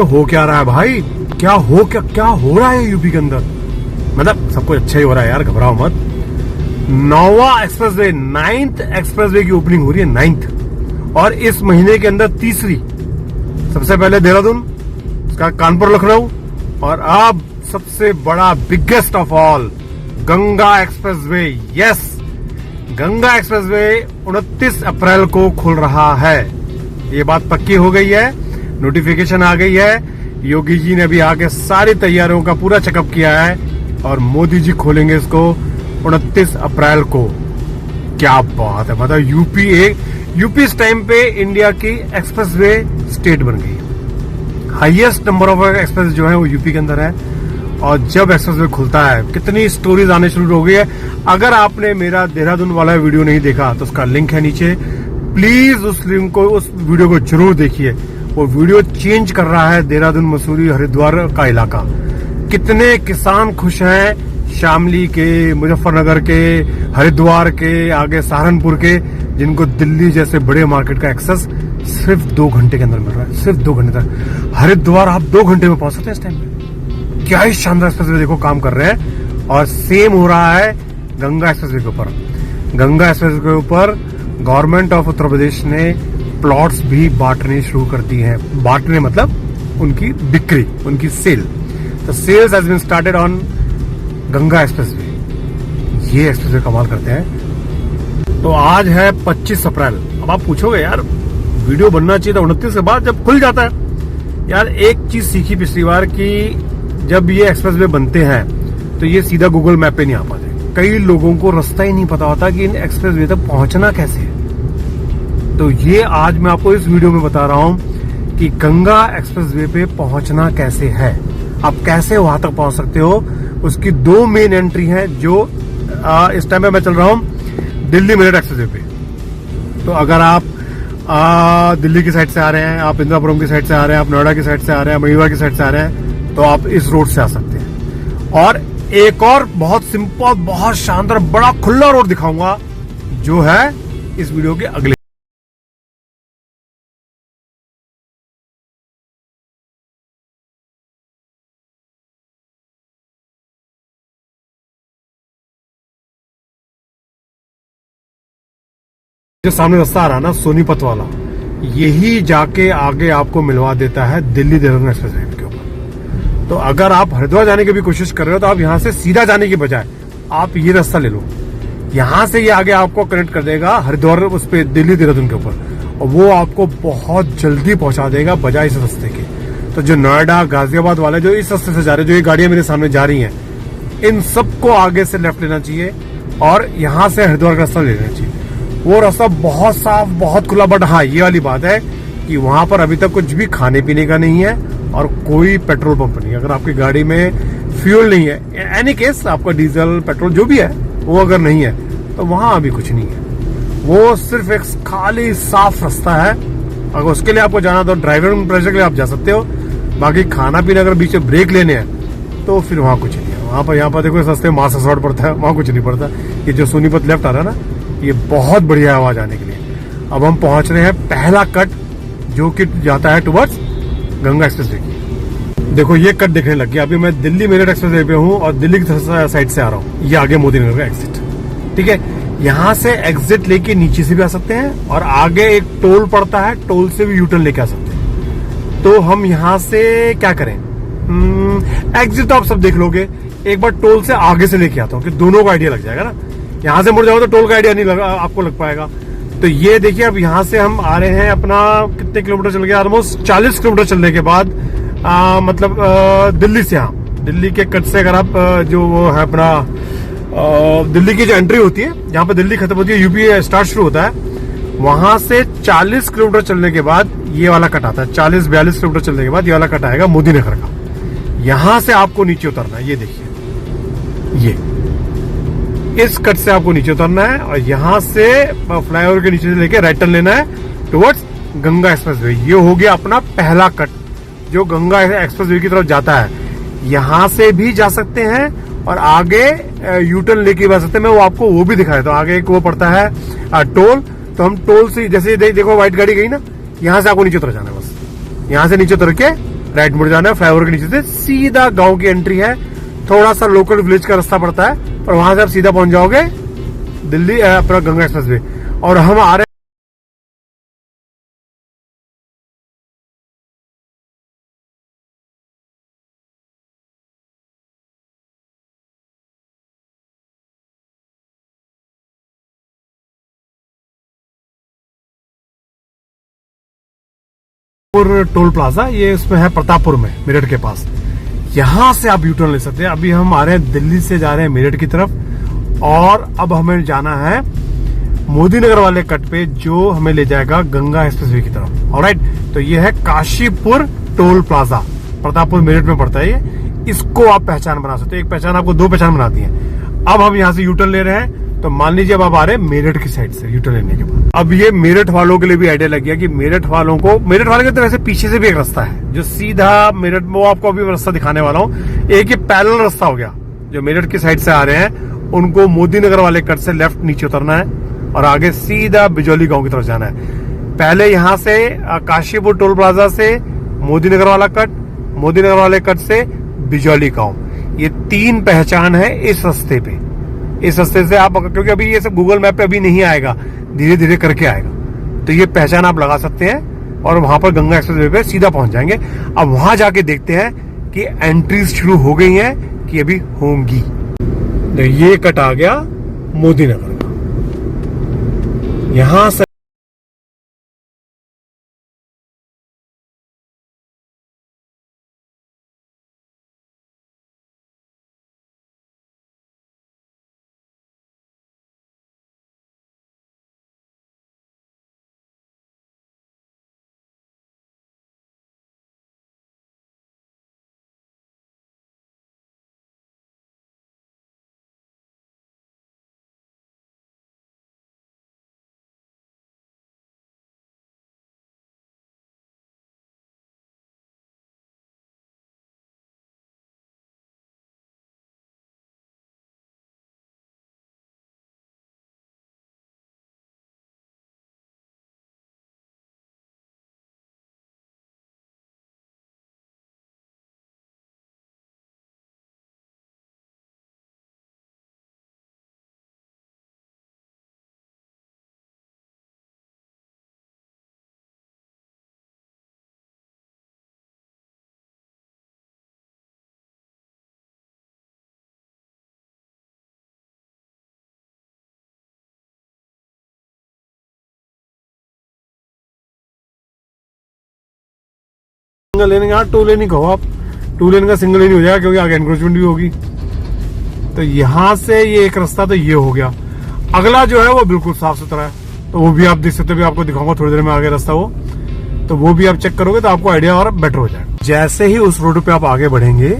हो क्या रहा है भाई? क्या हो रहा है यूपी के अंदर? मतलब सब कुछ अच्छा ही हो रहा है यार, घबराओ मत। नौवा एक्सप्रेसवे, 9th एक्सप्रेसवे की ओपनिंग हो रही है, 9th, और इस महीने के अंदर तीसरी। सबसे पहले देहरादून, उसका कानपुर लखनऊ, और अब सबसे बड़ा biggest of all Ganga expressway. Yes, Ganga expressway 29 अप्रैल को खुल रहा है। ये बात पक्की हो गई है, नोटिफिकेशन आ गई है। योगी जी ने भी आके सारी तैयारियों का पूरा चेकअप किया है और मोदी जी खोलेंगे इसको 29 अप्रैल को। क्या बात है, मतलब यूपी इस टाइम पे इंडिया की एक्सप्रेसवे स्टेट बन गई है। हाईएस्ट नंबर ऑफ एक्सप्रेस जो है वो यूपी के अंदर है, और जब एक्सप्रेसवे खुलता है कितनी स्टोरीज आने शुरू हो गई है। अगर आपने मेरा देहरादून वाला वीडियो नहीं देखा तो उसका लिंक है नीचे, प्लीज उस वीडियो को जरूर देखिए। वो वीडियो चेंज कर रहा है देहरादून, मसूरी, हरिद्वार का इलाका। कितने किसान खुश हैं शामली के, मुजफ्फरनगर के, हरिद्वार के, आगे सहारनपुर के, जिनको दिल्ली जैसे बड़े मार्केट का एक्सेस सिर्फ 2 घंटे के अंदर मिल रहा है। सिर्फ 2 घंटे तक हरिद्वार आप 2 घंटे में पहुंच सकते हैं इस टाइम पे। क्या ही शानदार एक्सप्रेसवे देखो काम कर रहे हैं। और सेम हो रहा है गंगा एक्सप्रेसवे के ऊपर। गंगा एक्सप्रेसवे के ऊपर गवर्नमेंट ऑफ उत्तर प्रदेश ने प्लॉट्स भी बांटने शुरू कर दिए हैं। बांटने मतलब उनकी बिक्री, उनकी सेल। तो sales has been started on Ganga expressway. ये एक्सप्रेसवे कमाल करते हैं। तो आज है 25 अप्रैल। अब आप पूछोगे यार वीडियो बनना चाहिए था 29 के बाद जब खुल जाता है। यार एक चीज सीखी पिछली बार की जब ये एक्सप्रेसवे बनते हैं तो ये सीधा गूगल मैप पे नहीं आ पाते। कई लोगों को रास्ता ही नहीं पता होता कि इन एक्सप्रेसवे तक पहुंचना कैसे है। तो ये आज मैं आपको इस वीडियो में बता रहा हूं कि गंगा एक्सप्रेसवे पे पहुंचना कैसे है, आप कैसे वहां तक पहुंच सकते हो। उसकी 2 मेन एंट्री हैं जो इस टाइम पे मैं चल रहा हूं दिल्ली मेरठ एक्सप्रेसवे पे। तो अगर आप दिल्ली की साइड से आ रहे हैं, आप इंदिरापुरम की साइड से आ रहे हैं, आप नोएडा की साइड से आ रहे हैं, मयूरा की साइड से आ रहे हैं, तो आप इस रोड से आ सकते हैं। और एक और बहुत सिंपल, बहुत शानदार, बड़ा खुला रोड दिखाऊंगा जो है इस वीडियो के अगले। जो सामने रास्ता आ रहा है ना सोनीपत वाला, यही जाके आगे आपको मिलवा देता है दिल्ली देहरादून एक्सप्रेसवे के ऊपर। तो अगर आप हरिद्वार जाने की भी कोशिश कर रहे हो तो आप यहां से सीधा जाने की बजाय आप ये रास्ता ले लो। यहां से ये आगे आपको कनेक्ट कर देगा हरिद्वार उस पे दिल्ली देहरादून के ऊपर, और वो आपको बहुत जल्दी पहुंचा देगा बजाय इस रास्ते के। तो जो नोएडा गाजियाबाद वाले जो इस रास्ते से जा रहे हैं, जो ये गाड़ियां मेरे सामने जा रही हैं, इन सबको आगे से लेफ्ट लेना चाहिए और यहां से हरिद्वार का रास्ता ले लेना चाहिए। वो रास्ता बहुत साफ, बहुत खुला। बट हाँ, ये वाली बात है कि वहां पर अभी तक कुछ भी खाने पीने का नहीं है और कोई पेट्रोल पंप नहीं है। अगर आपकी गाड़ी में फ्यूल नहीं है, एनी केस आपका डीजल पेट्रोल जो भी है वो अगर नहीं है तो वहां अभी कुछ नहीं है। वो सिर्फ एक खाली साफ रास्ता है। अगर उसके लिए आपको जाना तो ड्राइविंग प्लेजर के लिए आप जा सकते हो। बाकी खाना पीना अगर बीच में ब्रेक लेने हैं तो फिर वहां कुछ नहीं है। वहां पर यहाँ पर देखो इस रास्ते में मास असॉर्ट पड़ता है, वहां कुछ नहीं पड़ता। ये जो सोनीपत लेफ्ट आ रहा है ना, ये बहुत बढ़िया है आवाज आने के लिए। अब हम पहुंच रहे हैं पहला कट जो कि जाता है टुवर्ड्स गंगा एक्सप्रेसवे की। देखो ये कट दिखने लग गया। अभी मैं दिल्ली मेरठ एक्सप्रेसवे पे हूँ और दिल्ली की साइड से आ रहा हूँ। ये आगे मोदी नगर का एग्जिट, ठीक है। यहाँ से एग्जिट लेके नीचे से भी आ सकते हैं और आगे एक टोल पड़ता है, टोल से भी यूटर्न लेके आ सकते हैं। तो हम यहाँ से क्या करें, एग्जिट तो आप सब देख लोगे। एक बार टोल से आगे से लेके आता हूँ कि दोनों को आइडिया लग जाएगा ना। यहां से मुड़ जाओ तो टोल का आइडिया नहीं आपको लग पाएगा। तो ये देखिए अब यहां से हम आ रहे हैं अपना कितने किलोमीटर चल गया, ऑलमोस्ट 40 किलोमीटर चलने के बाद मतलब दिल्ली से, हाँ दिल्ली के कट से अगर आप जो वो है अपना दिल्ली की जो एंट्री होती है, जहां पर दिल्ली खत्म होती है यूपी स्टार्ट शुरू होता है, वहां से 40 किलोमीटर चलने के बाद ये वाला कट आता है। 40-42 किलोमीटर चलने के बाद ये वाला कट आएगा मोदी नगर का। यहां से आपको नीचे उतरना है। ये देखिए, ये इस कट से आपको नीचे उतरना है और यहां से फ्लाईओवर के नीचे से लेके राइट टर्न लेना है टुवर्ड्स गंगा एक्सप्रेसवे। ये हो गया अपना पहला कट जो गंगा एक्सप्रेसवे की तरफ जाता है। यहां से भी जा सकते हैं और आगे यूटर्न लेके जा सकते हैं। मैं वो आपको वो भी दिखाया। तो आगे एक वो पड़ता है टोल। तो हम टोल से जैसे देखो व्हाइट गाड़ी गई ना, यहां से आपको नीचे उतर जाना है। बस यहां से नीचे उतर के राइट मुड़ जाना है, फ्लाईओवर के नीचे से सीधा गांव की एंट्री है। थोड़ा सा लोकल विलेज का रास्ता पड़ता है और वहां से आप सीधा पहुंच जाओगे दिल्ली अपना गंगा एक्सप्रेस वे। और हम आ रहे टोल प्लाजा, ये इसमें है प्रतापपुर में, मेरठ के पास। यहां से आप यूटर्न ले सकते हैं। अभी हम आ रहे हैं दिल्ली से जा रहे हैं मेरठ की तरफ और अब हमें जाना है मोदी नगर वाले कट पे जो हमें ले जाएगा गंगा एक्सप्रेसवे की तरफ। ऑलराइट, तो ये है काशीपुर टोल प्लाजा, प्रतापपुर मेरठ में पड़ता है ये। इसको आप पहचान बना सकते हैं, एक पहचान आपको दो पहचान बनाती है। अब हम यहाँ से यूटर्न ले रहे हैं, तो मान लीजिए अब आप आ रहे हैं मेरठ की साइड से यूटर्न लेने के बाद। अब ये मेरठ वालों के लिए भी आइडिया लग गया कि मेरठ वालों के तो वैसे पीछे से भी एक रास्ता है जो सीधा मेरठ में, वो आपको अभी रास्ता दिखाने वाला हूँ। एक ये पैरेलल रास्ता हो गया, जो मेरठ की साइड से आ रहे हैं उनको मोदी नगर वाले कट से लेफ्ट नीचे उतरना है और आगे सीधा बिजौली गांव की तरफ जाना है। पहले यहाँ से काशीपुर टोल प्लाजा से मोदी नगर वाला कट, मोदी नगर वाले कट से बिजौली गांव, ये 3 पहचान है इस रास्ते पे। इस रास्ते से आप, क्योंकि अभी ये सब गूगल मैप पे अभी नहीं आएगा, धीरे धीरे करके आएगा, तो ये पहचान आप लगा सकते हैं और वहां पर गंगा एक्सप्रेसवे पे सीधा पहुंच जाएंगे। अब वहां जाके देखते हैं कि एंट्रीज शुरू हो गई हैं कि अभी होंगी। ये कट आ गया मोदी नगर का, यहां से सिंगल लेन का 2 लेन ही कहो आप, 2 लेन का सिंगल लेन हो जाएगा क्योंकि आगे एनक्रोचमेंट भी होगी। तो यहां से ये एक रास्ता तो ये हो गया। अगला जो है वो बिल्कुल साफ सुथरा है, तो वो भी आप देख सकते हो, आपको दिखाऊंगा थोड़ी देर में आगे रास्ता वो, तो वो भी आप चेक करोगे तो आपको आइडिया और बेटर हो जाएगा। जैसे ही उस रोड पे आप आगे बढ़ेंगे,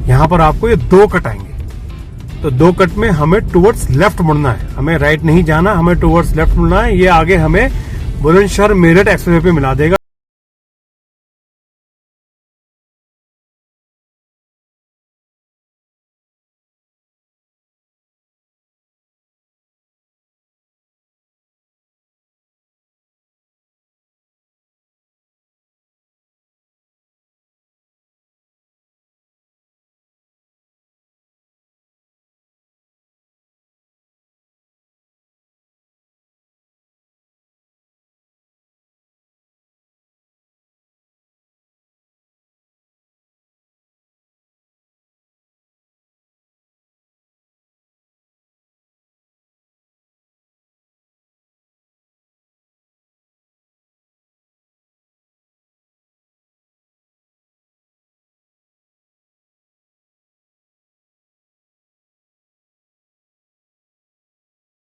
यहाँ पर आपको ये 2 कट आएंगे, तो 2 कट में हमें टुवर्ड्स लेफ्ट मुड़ना है, हमें राइट नहीं जाना, हमें टुवर्ड्स लेफ्ट मुड़ना है। ये आगे हमें बुलंदशहर मेरठ एक्सप्रेसवे पे मिला देगा।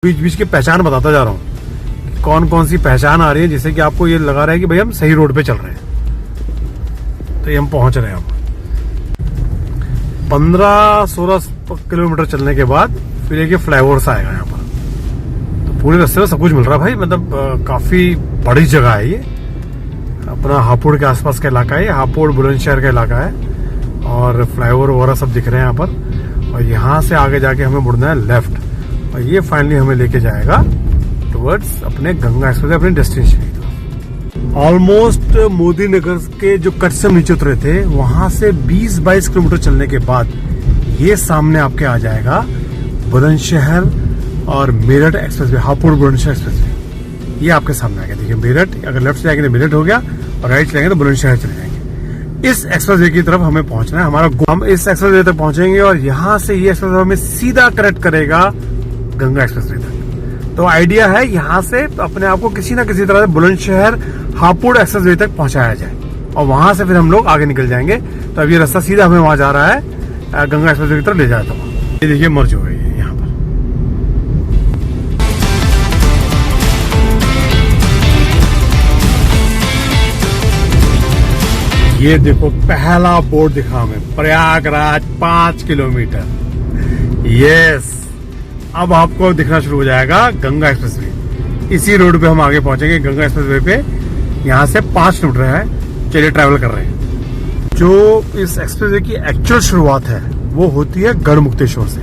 बीच बीच की पहचान बताता जा रहा हूँ, कौन कौन सी पहचान आ रही है, जिससे कि आपको ये लगा रहा है कि भाई हम सही रोड पे चल रहे हैं। तो ये हम पहुंच रहे हैं अब 15-16 किलोमीटर चलने के बाद फिर एक फ्लाईओवर सा आएगा यहाँ पर। तो पूरे रास्ते में सब कुछ मिल रहा है भाई, मतलब काफी बड़ी जगह है ये, अपना हापुड़ के आसपास का इलाका है, हापुड़ बुलंदशहर का इलाका है, और फ्लाईओवर वगैरह सब दिख रहे हैं यहाँ पर। और यहाँ से आगे जाके हमें मुड़ना है लेफ्ट, और ये फाइनली हमें लेके जाएगा टुवर्ड्स अपने गंगा एक्सप्रेस, अपने डेस्टिनेशन की तरफ। ऑलमोस्ट मोदी नगर के जो कट से नीचे उतरे थे वहां से 20-22 किलोमीटर चलने के बाद ये सामने आपके आ जाएगा बुलंदशहर और मेरठ एक्सप्रेसवे, हापुड़ बुलंदशहर एक्सप्रेसवे। ये आपके सामने आ गया। देखिए मेरठ, अगर लेफ्ट से जाएंगे तो मेरठ हो गया और राइट चलेंगे तो बुलंदशहर चले जाएंगे। इस एक्सप्रेसवे की तरफ हमें पहुंचना है। हम इस एक्सप्रेसवे तक पहुंचेंगे और यहाँ से ये एक्सप्रेसवे हमें सीधा कनेक्ट करेगा गंगा एक्सप्रेसवे तक। तो आइडिया है यहाँ से अपने आप को किसी ना किसी तरह से बुलंदशहर हापुड़ एक्सप्रेसवे तक पहुंचाया जाए और वहां से फिर हम लोग आगे निकल जाएंगे। तो अब ये रास्ता सीधा हमें वहां जा रहा है, गंगा एक्सप्रेसवे की तरफ ले जाता हूँ। ये देखिए मर्ज हो गई है यहाँ पर। ये देखो पहला बोर्ड दिखा हमें, प्रयागराज 5 किलोमीटर। यस, अब आपको दिखना शुरू हो जाएगा गंगा एक्सप्रेसवे। इसी रोड पे हम आगे पहुंचेंगे गंगा एक्सप्रेसवे पे। यहाँ से 5 किलोमीटर है, चलिए ट्रैवल कर रहे हैं। जो इस एक्सप्रेसवे की एक्चुअल शुरुआत है वो होती है गढ़मुक्तेश्वर से,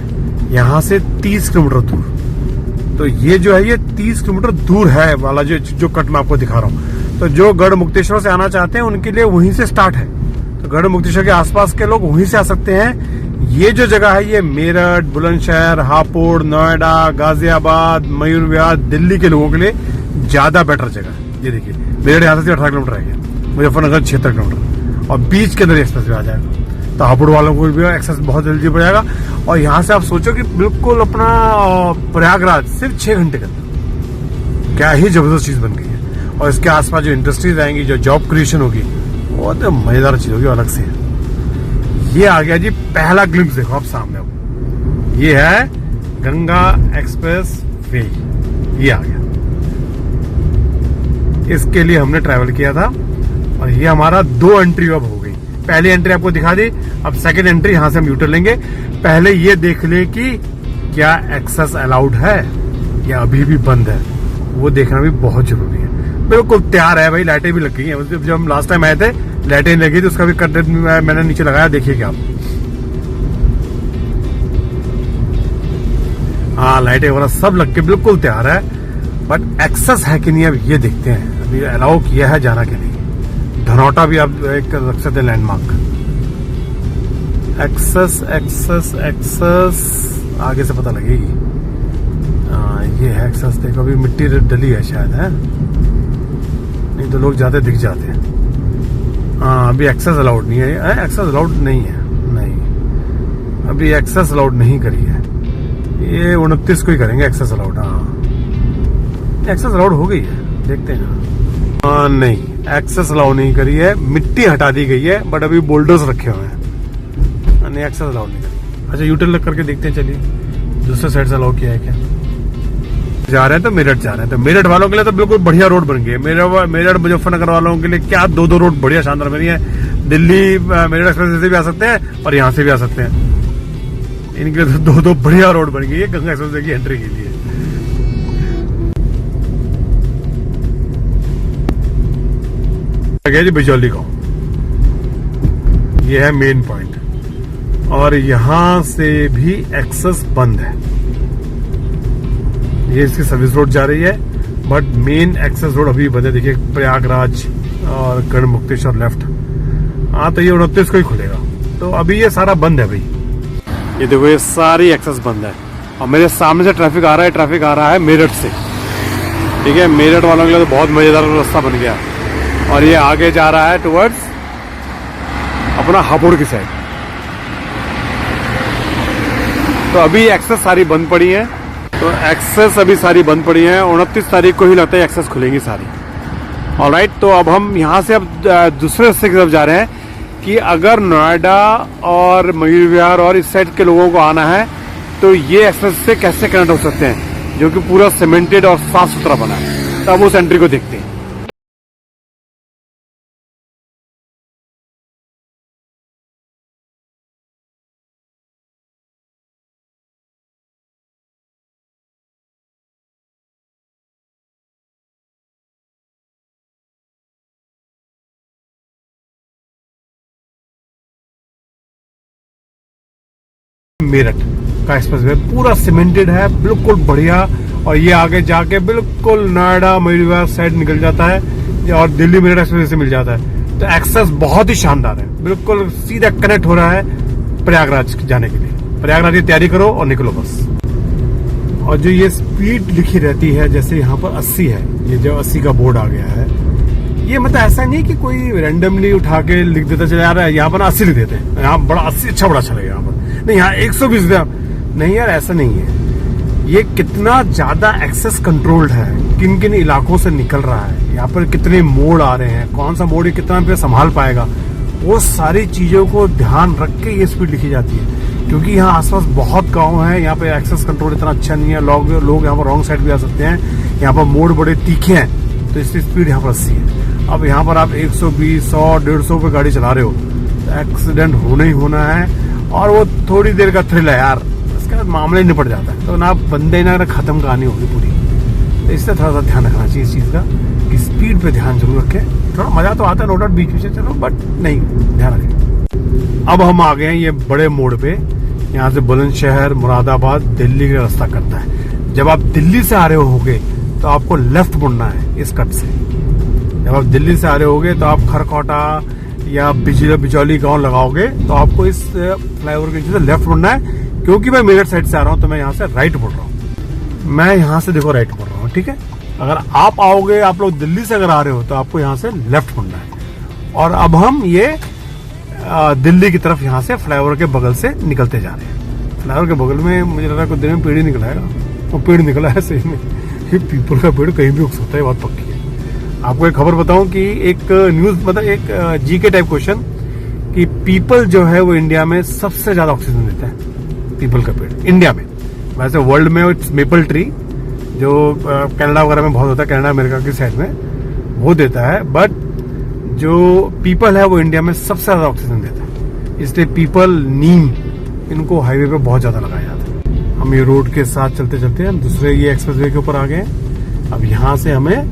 यहाँ से 30 किलोमीटर दूर। तो ये जो है ये 30 किलोमीटर दूर है वाला जो कट मैं आपको दिखा रहा हूँ। तो जो गढ़मुक्तेश्वर से आना चाहते हैं उनके लिए वहीं से स्टार्ट है। तो गढ़मुक्तेश्वर के आसपास के लोग वहीं से आ सकते हैं। ये जो जगह है ये मेरठ, बुलंदशहर, हापुड़, नोएडा, गाजियाबाद, मयूर विहार, दिल्ली के लोगों के लिए ज्यादा बेटर जगह है। ये देखिए मेरठ यहाँ से 18 किलोमीटर है, मुजफ्फरनगर 76 किलोमीटर और बीच के अंदर एक्सप्रेस वे आ जाएगा। तो हापुड़ वालों को भी एक्सेस बहुत जल्दी पड़ जाएगा। और यहाँ से आप सोचो कि बिल्कुल अपना प्रयागराज सिर्फ 6 घंटे के अंदर। क्या ही जबरदस्त चीज बन गई है। और इसके आसपास जो इंडस्ट्रीज आएंगी, जो जॉब क्रिएशन होगी, वो तो मजेदार चीज होगी, अलग से। ये आ गया जी पहला ग्लिम्स, देखो आप सामने। ये है गंगा एक्सप्रेस वे, ये आ गया। इसके लिए हमने ट्रैवल किया था और ये हमारा 2 एंट्री अब हो गई। पहली एंट्री आपको दिखा दी, अब सेकंड एंट्री यहां से हम यूटर्न लेंगे। पहले ये देख ले कि क्या एक्सेस अलाउड है या अभी भी बंद है, वो देखना भी बहुत जरूरी है। बिल्कुल तैयार है भाई, लाइटें भी लग गई हैं। जब हम लास्ट टाइम आए थे लाइटें लगी थी, उसका भी कंटेंट मैंने नीचे लगाया, देखिए क्या आप। हाँ, लाइटें वगैरह सब लग के बिल्कुल तैयार है, बट एक्सेस है कि नहीं अब ये देखते हैं। अभी अलाउ किया है जाना के लिए। धनौटा भी आप एक रख सकते हैं लैंडमार्क। एक्सेस एक्सेस एक्सेस आगे से पता लगेगी। ये है एक्सेस, देखो अभी मिट्टी डली है शायद, है नहीं तो लोग जाते दिख जाते हैं। हाँ, अभी एक्सेस अलाउड नहीं है। एक्सेस अलाउड नहीं है, नहीं अभी एक्सेस अलाउड नहीं करी है। ये 29 को ही करेंगे एक्सेस अलाउड। हाँ, एक्सेस अलाउड हो गई है, देखते हैं। हाँ नहीं, एक्सेस अलाउ नहीं करी है, मिट्टी हटा दी गई है, बट अभी बोल्डर्स रखे हुए हैं। नहीं, एक्सेस अलाउ नहीं करी। अच्छा, यूटर्न लग करके देखते हैं, चलिए दूसरे साइड से अलाउ किया है क्या। जा रहे हैं तो मेरठ जा रहे हैं, तो मेरठ वालों के लिए तो बिल्कुल बढ़िया रोड बन गई है। मेरठ मुजफ्फरनगर वालों के लिए क्या 2 रोड बढ़िया शानदार बनी है। दिल्ली मेरठ एक्सप्रेस से भी आ सकते हैं और यहाँ से भी आ सकते हैं। इनके लिए तो 2 बढ़िया रोड बन गई है गंगा एक्सप्रेस की एंट्री के लिए। जी बिजौली गांव, ये है मेन पॉइंट और यहां से भी एक्सेस बंद है। ये इसकी सर्विस रोड जा रही है, बट मेन एक्सेस रोड अभी बंद है। देखिए प्रयागराज और गढ़मुक्तेश्वर लेफ्ट। हाँ, तो ये 29 को ही खुलेगा। तो अभी ये सारा बंद है भाई। ये देखो ये सारी एक्सेस बंद है और मेरे सामने से ट्रैफिक आ रहा है मेरठ से। ठीक है, मेरठ वालों के लिए तो बहुत मजेदार रास्ता बन गया और ये आगे जा रहा है टुवर्ड्स अपना हापुड़ की साइड। तो अभी एक्सेस सारी बंद पड़ी है। तो एक्सेस अभी सारी बंद पड़ी है। 29 तारीख को ही लगता है एक्सेस खुलेंगी सारी। ऑलराइट, तो अब हम यहाँ से अब दूसरे रास्ते की तरफ जा रहे हैं कि अगर नोएडा और मयूर विहार और इस साइड के लोगों को आना है तो ये एक्सेस से कैसे कनेक्ट हो सकते हैं, जो कि पूरा सीमेंटेड और साफ सुथरा बना है। तो अब उस एंट्री को देखते हैं। मेरठ का एक्सप्रेसवे पूरा सीमेंटेड है, बिल्कुल बढ़िया। और ये आगे जाके बिल्कुल नोएडा मयूर विहार साइड निकल जाता है। और दिल्ली मेरठ एक्सप्रेस से मिल जाता है। तो एक्सेस बहुत ही शानदार है, बिल्कुल सीधा कनेक्ट हो रहा है प्रयागराज जाने के लिए। प्रयागराज की तैयारी करो और निकलो बस। और जो ये स्पीड लिखी रहती है, जैसे यहाँ पर 80 है, ये जो 80 का बोर्ड आ गया है, ये मतलब ऐसा नहीं कि कोई रैंडमली उठा के लिख देता चला जा रहा है। यहाँ पर 80 लिख देते हैं, यहाँ बड़ा 80 अच्छा बड़ा चलेगा, यहाँ पर नहीं, यहाँ 120 नहीं यार, ऐसा नहीं है। ये कितना ज्यादा एक्सेस कंट्रोल्ड है, किन किन इलाकों से निकल रहा है, यहाँ पर कितने मोड़ आ रहे हैं, कौन सा मोड़ कितना पे संभाल पाएगा, वो सारी चीजों को ध्यान रख के ये स्पीड लिखी जाती है। क्योंकि यहाँ आसपास बहुत गांव है, यहाँ पे एक्सेस कंट्रोल इतना अच्छा नहीं है, लोग यहाँ पर रॉन्ग साइड भी आ सकते हैं, यहाँ पर मोड़ बड़े तीखे हैं, तो इसकी स्पीड यहाँ पर 80 है। अब यहाँ पर आप 120, 100, 150 पे गाड़ी चला रहे हो तो एक्सीडेंट होना ही होना है, और वो थोड़ी देर का थ्रिल है यार, इसके बाद मामला ही निपट जाता है। तो ना बंदे ना खत्म कहानी होगी पूरी। तो इससे थोड़ा सा ध्यान रखना चाहिए इस चीज का कि स्पीड पे ध्यान जरूर रखें। थोड़ा मजा तो आता है नो डाउट बीच बीच से चलो, बट नहीं, ध्यान रखें। अब हम आ गए हैं ये बड़े मोड़ पे, यहाँ से बुलंदशहर, मुरादाबाद, दिल्ली का रास्ता करता है। जब आप दिल्ली से आ रहे होगे तो आपको लेफ्ट मुड़ना है इस कट से। जब आप दिल्ली से आ रहे होगे तो आप खरकोटा या बिचौली गांव लगाओगे तो आपको इस फ्लाईओवर के नीचे से लेफ्ट मुड़ना है। क्योंकि मैं मेरठ साइड से आ रहा हूँ तो मैं यहाँ से राइट मुड़ रहा हूँ। मैं यहाँ से देखो राइट मुड़ रहा हूँ, ठीक है। अगर आप आओगे, आप लोग दिल्ली से अगर आ रहे हो तो आपको यहाँ से लेफ्ट मुड़ना है। और अब हम ये दिल्ली की तरफ यहाँ से फ्लाईओवर के बगल से निकलते जा रहे हैं। फ्लाईओवर के बगल में मुझे लग रहा है कुछ देर में पेड़ ही निकला है। वो पेड़ निकला है सही में, ये पीपल का पेड़ कहीं भी उग सकता है, बात पक्की है। आपको एक खबर बताऊं कि एक न्यूज, मतलब एक जीके टाइप क्वेश्चन, कि पीपल जो है वो इंडिया में सबसे ज्यादा ऑक्सीजन देता है। पीपल का पेड़ इंडिया में, वैसे वर्ल्ड में इट्स मेपल ट्री, जो कनाडा वगैरह में बहुत होता है, कनाडा अमेरिका की साइड में वो देता है, बट जो पीपल है वो इंडिया में सबसे ज्यादा ऑक्सीजन देता है। इसलिए पीपल, नीम, इनको हाईवे पे बहुत ज्यादा लगाया जाता है। हम ये रोड के साथ चलते चलते हम दूसरे ये एक्सप्रेसवे के ऊपर आ गए। अब यहाँ से हमें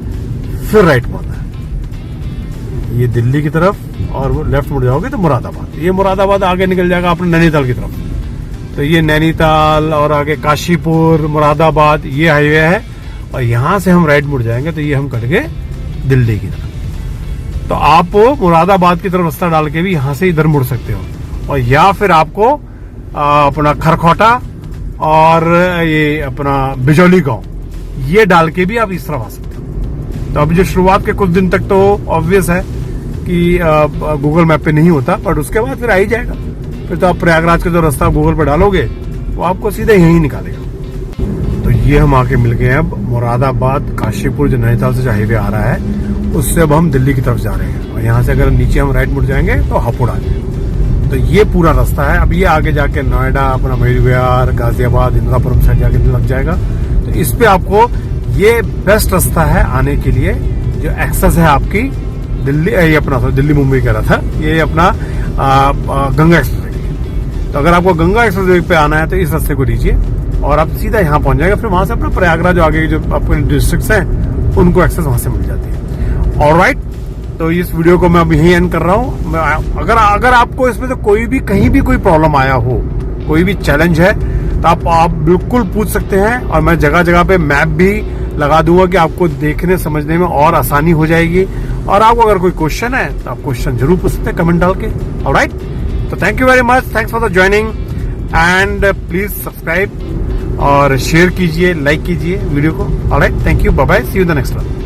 फिर राइट मुड़ना है, ये दिल्ली की तरफ, और वो लेफ्ट मुड़ जाओगे तो मुरादाबाद। ये मुरादाबाद आगे निकल जाएगा अपने नैनीताल की तरफ। तो ये नैनीताल और आगे काशीपुर, मुरादाबाद, ये हाईवे है। और यहाँ से हम राइट मुड़ जाएंगे तो ये हम कट गए दिल्ली की तरफ। तो आप मुरादाबाद की तरफ रास्ता डाल के भी यहाँ से इधर मुड़ सकते हो, और या फिर आपको अपना खरकोटा और ये अपना बिचौली गांव, ये डाल के भी आप इस तरफ आ सकते हो। तो अभी जो शुरुआत के कुछ दिन तक तो ऑब्वियस है कि गूगल मैप पे नहीं होता, बट उसके बाद फिर आ ही जाएगा। फिर तो आप प्रयागराज का जो रास्ता गूगल पे डालोगे वो आपको सीधे यहीं निकालेगा। तो ये हम आके मिल गए अब मुरादाबाद, काशीपुर, जो नैनीताल से जो हाईवे आ रहा है, उससे अब हम दिल्ली की तरफ जा रहे हैं। और यहाँ से अगर नीचे हम राइट मुड़ जाएंगे तो हापुड़ आ जाएगा। तो ये पूरा रास्ता है। अब ये आगे जाके नोएडा, अपना मयूर विहार, गाजियाबाद, इंदिरापुरम साइड जाके लग जाएगा। तो इस पे आपको ये बेस्ट रास्ता है आने के लिए। जो एक्सेस है आपकी दिल्ली, ये अपना दिल्ली मुंबई कह रहा था, ये अपना गंगा एक्सप्रेस। तो अगर आपको गंगा एक्सप्रेस पे आना है तो इस रास्ते को लीजिए और आप सीधा यहाँ पहुंच जाएगा। फिर वहां से अपना प्रयागराज जो आगे जो अपने डिस्ट्रिक्ट्स हैं उनको एक्सेस वहां से मिल जाती है। ऑलराइट, तो इस वीडियो को मैं अब यहीं एंड कर रहा हूँ। अगर आपको इसमें से कोई भी कहीं भी कोई प्रॉब्लम आया हो, कोई भी चैलेंज है, तो आप बिल्कुल पूछ सकते हैं। और मैं जगह जगह पे मैप भी लगा दूंगा कि आपको देखने समझने में और आसानी हो जाएगी। और आपको अगर कोई क्वेश्चन है तो आप क्वेश्चन जरूर पूछ सकते हैं कमेंट डाल के। ऑलराइट, तो thank you very much, thanks for the joining, and please subscribe और शेयर कीजिए, लाइक कीजिए वीडियो को। Alright, thank you, bye bye, see you the next one.